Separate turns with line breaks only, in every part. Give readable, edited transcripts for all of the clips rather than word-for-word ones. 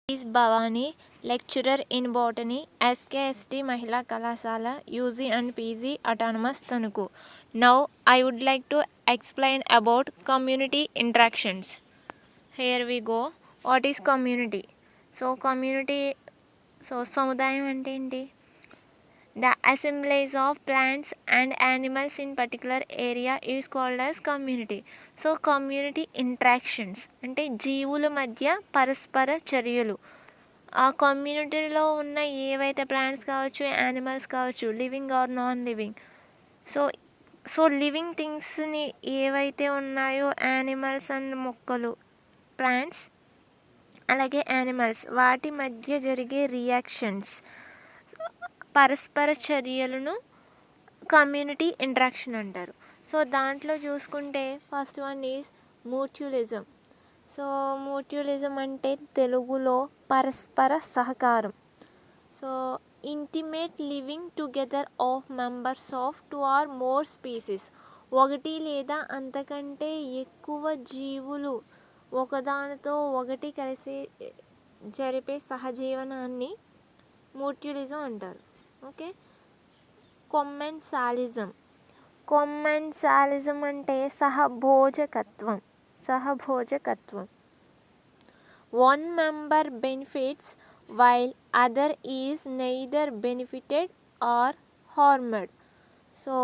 is Bhavani, lecturer in botany, SKST Mahila Kalasala, UG and PG Autonomous Tanuku. Now I would like to explain about community interactions. Here we go. What is community? Samudayam అంటే ఏంటి? The assemblage of plants and animals in particular area is called as community. So community interactions అంటే జీవుల మధ్య పరస్పర చర్యలు. ఆ కమ్యూనిటీలో ఉన్న ఏవైతే ప్లాంట్స్ కావచ్చు, యానిమల్స్ కావచ్చు, living or non living. So so living థింగ్స్ని ఏవైతే ఉన్నాయో యానిమల్స్ అండ్ మొక్కలు, ప్లాంట్స్ అలాగే యానిమల్స్, వాటి మధ్య జరిగే రియాక్షన్స్, పరస్పర చర్యలను కమ్యూనిటీ ఇంట్రాక్షన్ అంటారు. సో దాంట్లో చూసుకుంటే first one is mutualism. So mutualism అంటే తెలుగులో పరస్పర సహకారం. So intimate living together of members of 2 or more species. ఒకటి లేదా అంతకంటే ఎక్కువ జీవులు ఒకదానితో ఒకటి కలిసి జరిపే సహజీవనాన్ని మ్యూచువలిజం అంటారు. ఓకే. కొమ్మెన్సాలిజం. కొమ్మెన్సాలిజం అంటే సహభోజకత్వం. One member benefits while other is neither benefited or harmed. So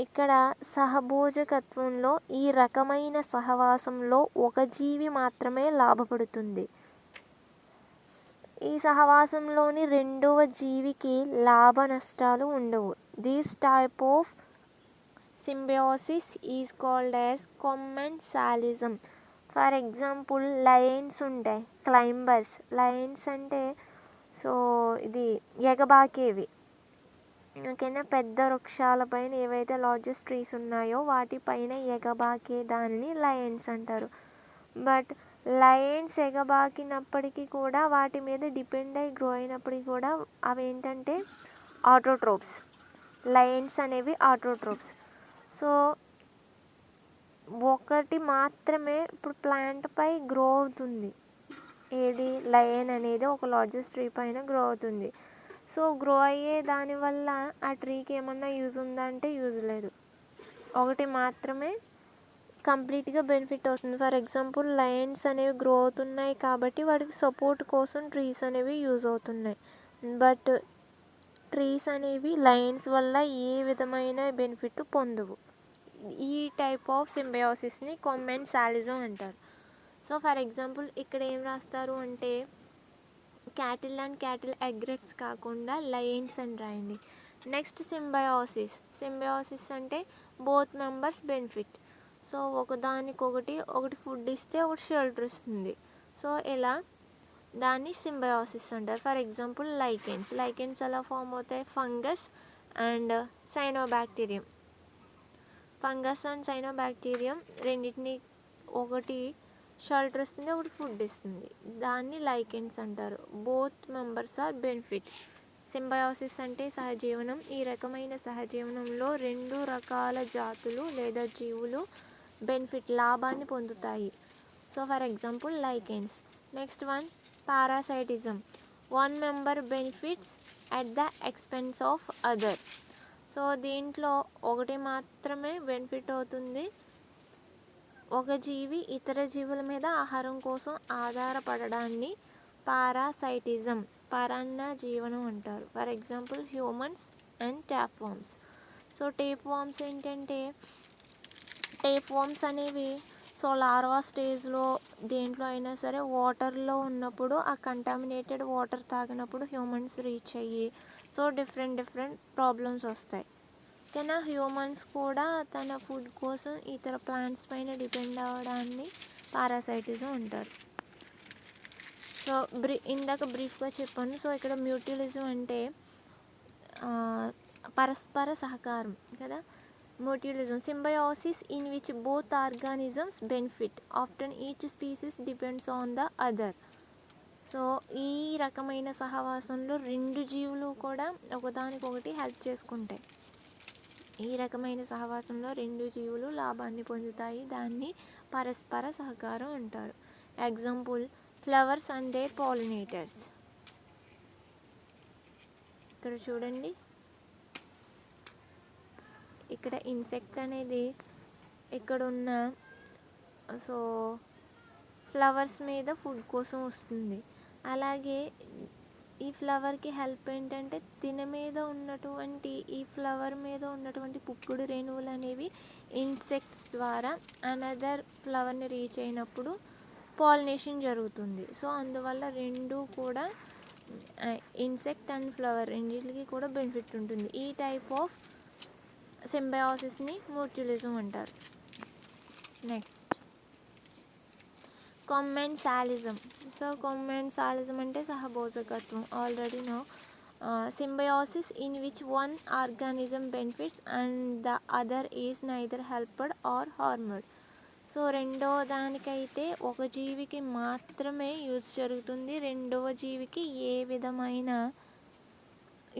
ఇక్కడ సహభోజకత్వంలో ఈ రకమైన సహవాసంలో ఒక జీవి మాత్రమే లాభపడుతుంది. ఈ సహవాసంలోని రెండవ జీవికి లాభ నష్టాలు ఉండవు. This type of symbiosis is called as commensalism. For example lianas ఉంటాయి, క్లైంబర్స్. లయన్స్ అంటే సో ఇది ఎగబాకేవి. ఓకేనా. పెద్ద వృక్షాలపైన ఏవైతే లార్జెస్ట్ ట్రీస్ ఉన్నాయో వాటిపైన ఎగబాకే దానిని లయన్స్ అంటారు. బట్ లయన్స్ ఎగబాకినప్పటికీ కూడా వాటి మీద డిపెండ్ అయి గ్రో అయినప్పటికీ కూడా అవి ఏంటంటే ఆటోట్రోప్స్. లయన్స్ అనేవి ఆటోట్రోప్స్. సో ఒకటి మాత్రమే ఇప్పుడు ప్లాంట్ పై గ్రో అవుతుంది. ఏది? లయన్ అనేది ఒక లార్జెస్ట్ ట్రీ పైన గ్రో అవుతుంది. సో గ్రో అయ్యే దానివల్ల ఆ ట్రీకి ఏమన్నా యూజ్ ఉందా అంటే యూజ్ లేదు. ఒకటి మాత్రమే కంప్లీట్గా బెనిఫిట్ అవుతుంది. ఫర్ ఎగ్జాంపుల్ లయన్స్ అనేవి గ్రో అవుతున్నాయి కాబట్టి వాటికి సపోర్ట్ కోసం ట్రీస్ అనేవి యూజ్ అవుతున్నాయి. బట్ ట్రీస్ అనేవి లయన్స్ వల్ల ఏ విధమైన బెనిఫిట్ పొందవు. ఈ టైప్ ఆఫ్ సింబయోసిస్ని కొమ్మెన్సాలిజం అంటారు. సో ఫర్ ఎగ్జాంపుల్ ఇక్కడ ఏం రాస్తారు అంటే క్యాటిల్ అండ్ క్యాటిల్ ఎగ్రెట్స్ కాకుండా లయన్స్ అని రాయండి. నెక్స్ట్ సింబయోసిస్ అంటే బోత్ మెంబర్స్ బెనిఫిట్. సో ఒకదానికొకటి ఫుడ్ ఇస్తే ఒకటి షెల్టర్ ఇస్తుంది. సో ఇలా దాన్ని సింబయోసిస్ అంటారు. ఫర్ ఎగ్జాంపుల్ లైకెన్స్ ఎలా ఫామ్ అవుతాయి? Fungus and cyanobacterium. Fungus and cyanobacterium రెండింటిని, ఒకటి షెల్టర్ ఇస్తుంది, ఒకటి ఫుడ్ ఇస్తుంది. దాన్ని లైకెన్స్ అంటారు. Both members are benefit. Symbiosis అంటే సహజీవనం. ఈ రకమైన సహజీవనంలో రెండు రకాల జాతులు లేదా జీవులు బెనిఫిట్, లాభాన్ని పొందుతాయి. So for example lichens. Next one parasitism. One member benefits at the expense of other. So దీంట్లో ఒకటి మాత్రమే బెనిఫిట్ అవుతుంది. ఒక జీవి ఇతర జీవుల మీద ఆహారం కోసం ఆధారపడడాన్ని పారాసైటిజం, పరాన్న జీవనం అంటారు. For example humans and tape worms. So tape worms ఏంటంటే, టేప్ వామ్స్ అనేవి సో లార్వా స్టేజ్లో దేంట్లో అయినా సరే వాటర్లో ఉన్నప్పుడు ఆ కంటామినేటెడ్ వాటర్ తాగినప్పుడు హ్యూమన్స్ రీచ్ అయ్యి సో డిఫరెంట్ ప్రాబ్లమ్స్ వస్తాయి. కానీ హ్యూమన్స్ కూడా తన ఫుడ్ కోసం ఇతర ప్లాంట్స్ పైన డిపెండ్ అవ్వడాన్ని పారాసైటిజం అంటారు. సో ఇందాక బ్రీఫ్గా చెప్పాను. సో ఇక్కడ మ్యూచువలిజం అంటే పరస్పర సహకారం కదా. Mutualism symbiosis in which both organisms benefit. Often each species depends on the other. So ఈ రకమైన సహవాసంలో రెండు జీవులు కూడా ఒకదానికొకటి హెల్ప్ చేసుకుంటాయి. ఈ రకమైన సహవాసంలో రెండు జీవులు లాభాన్ని పొందుతాయి. దాన్ని పరస్పర సహకారం అంటారు. Example flowers and their pollinators. ఇక్కడ చూడండి, ఇక్కడ ఇన్సెక్ట్ అనేది ఇక్కడున్న సో ఫ్లవర్స్ మీద ఫుడ్ కోసం వస్తుంది. అలాగే ఈ ఫ్లవర్కి హెల్ప్ ఏంటంటే ఈ ఫ్లవర్ మీద ఉన్నటువంటి పుప్పొడి రేణువులు అనేవి ఇన్సెక్ట్స్ ద్వారా అనదర్ ఫ్లవర్ని రీచ్ అయినప్పుడు పాలినేషన్ జరుగుతుంది. సో అందువల్ల రెండు కూడా ఇన్సెక్ట్ అండ్ ఫ్లవర్ రెండింటికి కూడా బెనిఫిట్ ఉంటుంది. ఈ టైప్ ఆఫ్ సింబయాసిస్ని మ్యూచువలిజం అంటారు. Next commensalism. సో కొమ్మెన్సాలిజం అంటే సహభోజకత్వం. Already no symbiosis in which one organism benefits and the other is neither helped or harmed. So రెండో దానికైతే ఒక జీవికి మాత్రమే యూజ్ జరుగుతుంది, రెండవ జీవికి ఏ విధమైన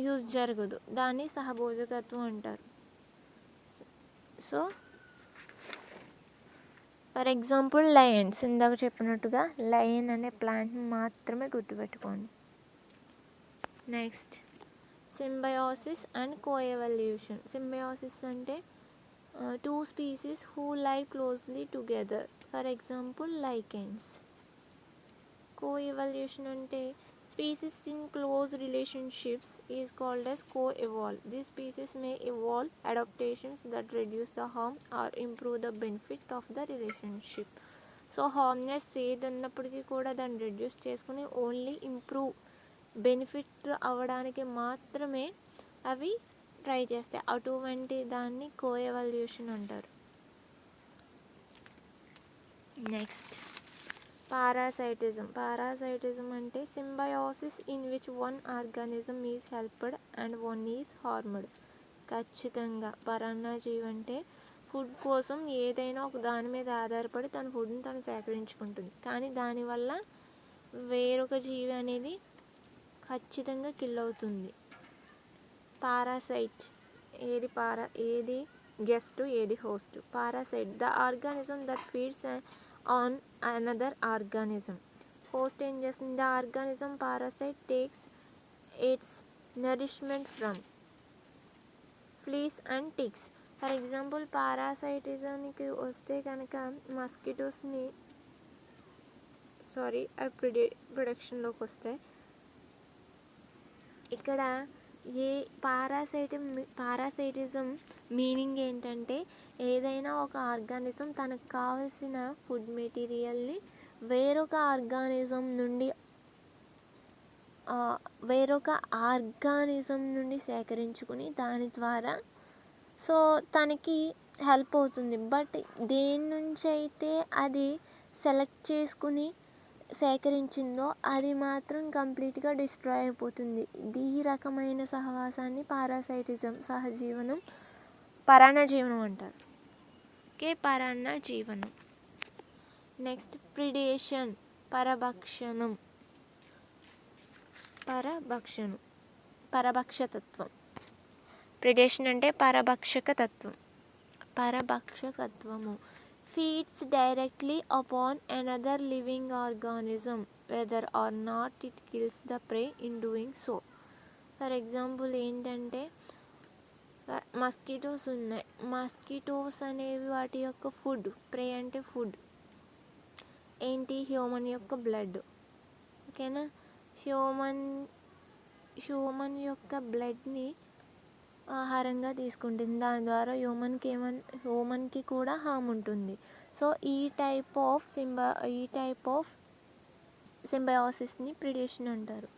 యూజ్ జరగదు. దాన్ని సహభోజకత్వం అంటారు. సో ఫర్ ఎగ్జాంపుల్ లయన్స్, ఇందాక చెప్పినట్టుగా లయన్ అనే ప్లాంట్ని మాత్రమే గుర్తుపెట్టుకోండి. Next symbiosis and coevolution. Symbiosis అంటే two species who live closely together, for example lichens. Coevolution అంటే species in close relationships is called as co-evolve. These species may evolve adaptations that reduce the harm or improve the benefit of the relationship. So హార్మ్నెస్ ఏది ఉన్నప్పటికీ కూడా దాన్ని reduce చేసుకుని only improve benefit అవ్వడానికి మాత్రమే అవి ట్రై చేస్తాయి. అటువంటి దాన్ని కోఎవల్యూషన్ అంటారు. నెక్స్ట్ పారాసైటిజం అంటే symbiosis in which one organism is helped and one is harmed. ఖచ్చితంగా పరాన్నజీవి అంటే ఫుడ్ కోసం ఏదైనా ఒక దాని మీద ఆధారపడి తన ఫుడ్ని తను సేకరించుకుంటుంది, కానీ దానివల్ల వేరొక జీవి అనేది ఖచ్చితంగా కిల్ అవుతుంది. పారాసైట్ ఏది గెస్ట్, ఏది host. Parasite the organism that feeds on another organism. Host ఏం చేస్తుంది? the organism parasite takes its nourishment from fleas and ticks. For example పారాసైటిజంకి వస్తే కనుక మస్కిటోస్ని ప్రొడక్షన్లోకి వస్తాయి. ఇక్కడ ఏ పారాసైటిజం మీనింగ్ ఏంటంటే ఏదైనా ఒక ఆర్గానిజం తనకు కావలసిన ఫుడ్ మెటీరియల్ని వేరొక ఆర్గానిజం నుండి సేకరించుకుని దాని ద్వారా సో తనకి హెల్ప్ అవుతుంది. బట్ దేని నుంచి అయితే అది సెలెక్ట్ చేసుకుని సేకరించిందో అది మాత్రం కంప్లీట్గా డిస్ట్రాయ్ అయిపోతుంది. ఈ రకమైన సహవాసాన్ని పరాన్నజీవనం అంటారు. ఓకే, పరాన్నజీవనం. నెక్స్ట్ ప్రిడేషన్, పరభక్షతత్వం. ప్రిడేషన్ అంటే పరభక్షకత్వము. feeds directly upon another living organism whether or not it kills the prey in doing so. For example ఏంటంటే మస్కిటోస్ ఉన్నాయి. మస్కిటోస్ అనేవి వాటి యొక్క ఫుడ్, ప్రే అంటే ఫుడ్ ఏంటి? హ్యూమన్ యొక్క బ్లడ్. ఓకేనా? హ్యూమన్ యొక్క బ్లడ్ని ఆహారంగా తీసుకుంటుంది. దాని ద్వారా హ్యూమన్కి కూడా హామ్ ఉంటుంది. సో ఈ టైప్ ఆఫ్ సింబయోసిస్ని ప్రిడేషన్ అంటారు.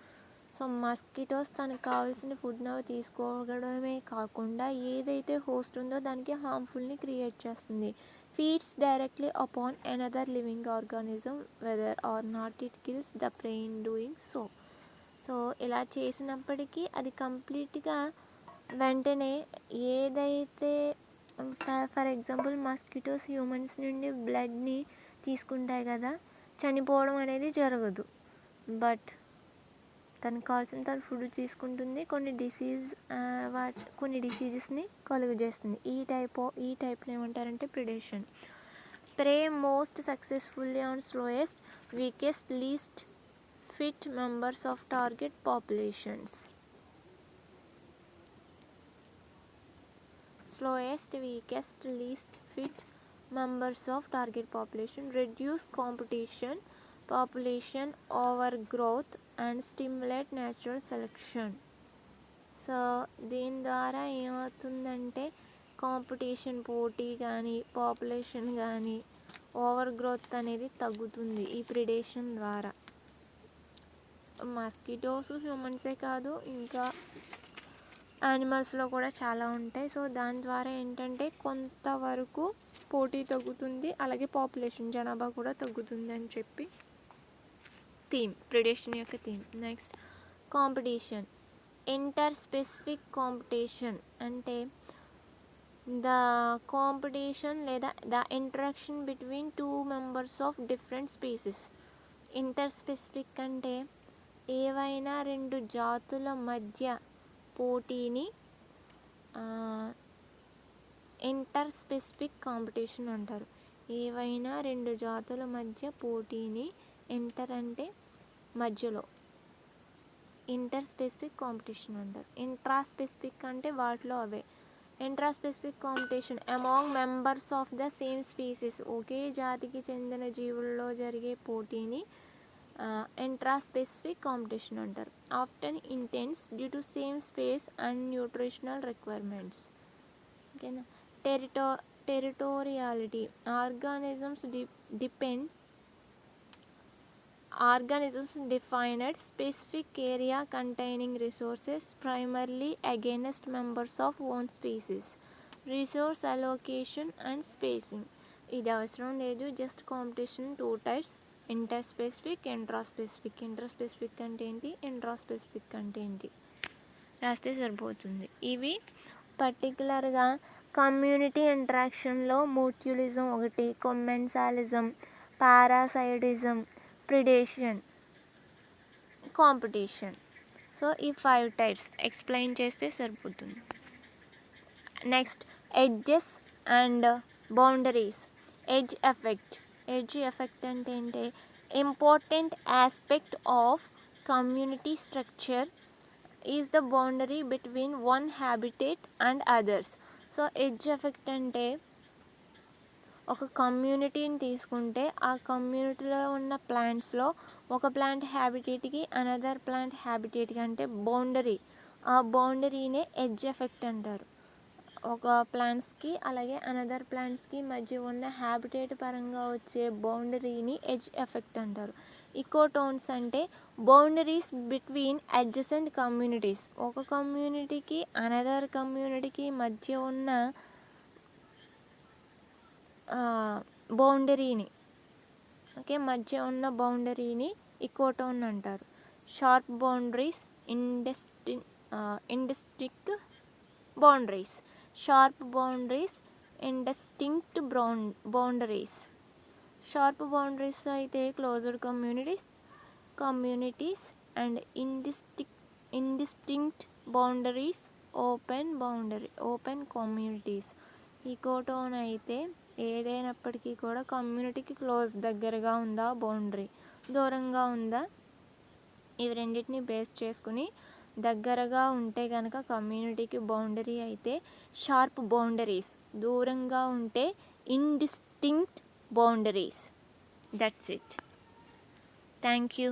సో మస్కిటోస్ తనకు కావాల్సిన ఫుడ్ని అవి తీసుకోవడమే కాకుండా ఏదైతే హోస్ట్ ఉందో దానికి హార్మ్ఫుల్ని క్రియేట్ చేస్తుంది. Feeds directly upon another living organism whether or not it kills the prey in doing so. So ఇలా చేసినప్పటికీ అది కంప్లీట్గా వెంటనే ఏదైతే ఫర్ ఎగ్జాంపుల్ మస్కిటోస్ హ్యూమన్స్ నుండి బ్లడ్ని తీసుకుంటాయి కదా, చనిపోవడం అనేది జరగదు. బట్ తనకు కావాల్సిన తను ఫుడ్ తీసుకుంటుంది, కొన్ని డిసీజెస్ని కలుగజేస్తుంది. ఈ టైప్ని ఏమంటారంటే predation. prey most successfully on slowest, weakest, least fit members of target populations. Slowest, weakest, least fit members of target population, reduce competition, population overgrowth, and stimulate natural selection. So దీని ద్వారా ఏమవుతుందంటే competition, పోటీ కానీ, population కానీ, over growth అనేది తగ్గుతుంది ఈ predation ద్వారా. మస్కిటోస్ హ్యూమన్సే కాదు, ఇంకా యానిమల్స్లో కూడా చాలా ఉంటాయి. సో దాని ద్వారా ఏంటంటే కొంతవరకు పోటీ తగ్గుతుంది, అలాగే పాపులేషన్ జనాభా కూడా తగ్గుతుంది అని చెప్పి థీమ్, ప్రిడేషన్ యొక్క theme. Next competition. Inter specific competition అంటే ద కాంపిటీషన్ లేదా the interaction between two members of different species. Inter specific అంటే ఏవైనా రెండు జాతుల మధ్య పోటీని ఇంటర్ స్పెసిఫిక్ కాంపిటీషన్ అంటారు. ఏవైనా రెండు జాతుల మధ్య పోటీని ఇంటర్ అంటే మధ్యలో, ఇంటర్ స్పెసిఫిక్ కాంపిటీషన్ అంటారు. ఇంట్రా స్పెసిఫిక్ అంటే వాటిలో అవే. Intraspecific competition among members of the same species, ఒకే జాతికి చెందిన జీవుల్లో జరిగే పోటీని ఇంట్రా స్పెసిఫిక్ కాంపిటీషన్ అంటారు. Often intense due to same space and nutritional requirements. ఓకేనా. Territoriality. Organisms defined specific area containing resources primarily against members of one species. Resource allocation and spacing. ఇది అవసరం లేదు, just competition 2 types, inter specific, intra specific. Inter specific అంటే ఏంటి, intra specific అంటే ఏంటి రాస్తే సరిపోతుంది. ఇవి పర్టికులర్గా కమ్యూనిటీ ఇంటరాక్షన్లో మ్యూచువలిజం ఒకటి, కొమెన్సాలిజం, పారాసైటిజం, ప్రిడేషన్, కాంపిటీషన్. సో ఈ 5 types ఎక్స్ప్లెయిన్ చేస్తే సరిపోతుంది. Next edges and boundaries. Edge effect. Edge effect అంటే ఏంటి, important aspect of community structure is the boundary between one habitat and others. So edge effect అంటే ఒక కమ్యూనిటీని తీసుకుంటే ఆ కమ్యూనిటీలో ఉన్న ప్లాంట్స్లో ఒక ప్లాంట్ హ్యాబిటేట్కి అనదర్ ప్లాంట్ హ్యాబిటేట్కి అంటే బౌండరీ, ఆ బౌండరీనే ఎడ్జ్ ఎఫెక్ట్ అంటారు. ఒక ప్లాంట్స్కి అలాగే అనదర్ ప్లాంట్స్కి మధ్య ఉన్న హ్యాబిటేట్ పరంగా వచ్చే బౌండరీని ఎడ్జ్ ఎఫెక్ట్ అంటారు. ఇకోటోన్స్ అంటే బౌండరీస్ బిట్వీన్ అడ్జసెంట్ కమ్యూనిటీస్, ఒక కమ్యూనిటీకి అనదర్ కమ్యూనిటీకి మధ్య ఉన్న బౌండరీని, ఓకే, మధ్య ఉన్న బౌండరీని ఇకోటోన్ అంటారు. Sharp boundaries, indistinct boundaries. Sharp boundaries, indistinct boundaries. Sharp boundaries అయితే closed communities and indistinct boundaries open communities. Ecotone అయితే ఏదైనప్పటికీ కూడా కమ్యూనిటీకి క్లోజ్, దగ్గరగా ఉందా, బౌండరీ దూరంగా ఉందా, ఇవి రెండింటిని బేస్ చేసుకుని దగ్గరగా ఉంటే కనుక కమ్యూనిటీకి బౌండరీ అయితే షార్ప్ బౌండరీస్, దూరంగా ఉంటే indistinct boundaries. That's it. Thank you.